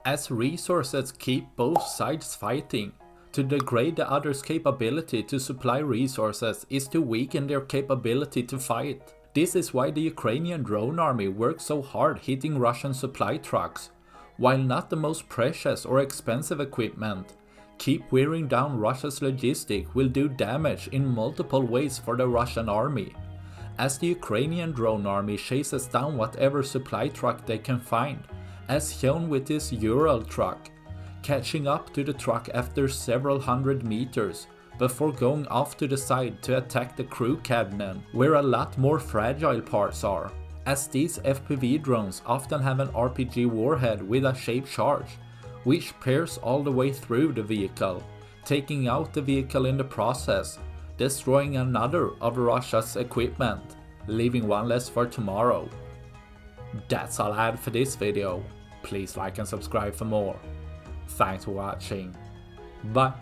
as resources keep both sides fighting. To degrade the other's capability to supply resources is to weaken their capability to fight. This is why the Ukrainian drone army works so hard hitting Russian supply trucks. While not the most precious or expensive equipment, keep wearing down Russia's logistic will do damage in multiple ways for the Russian army. As the Ukrainian drone army chases down whatever supply truck they can find, as shown with this Ural truck, catching up to the truck after several hundred meters, before going off to the side to attack the crew cabin, where a lot more fragile parts are, as these FPV drones often have an RPG warhead with a shaped charge, which pierces all the way through the vehicle, taking out the vehicle in the process, destroying another of Russia's equipment, leaving one less for tomorrow. That's all I had for this video. Please like and subscribe for more. Thanks for watching. Bye.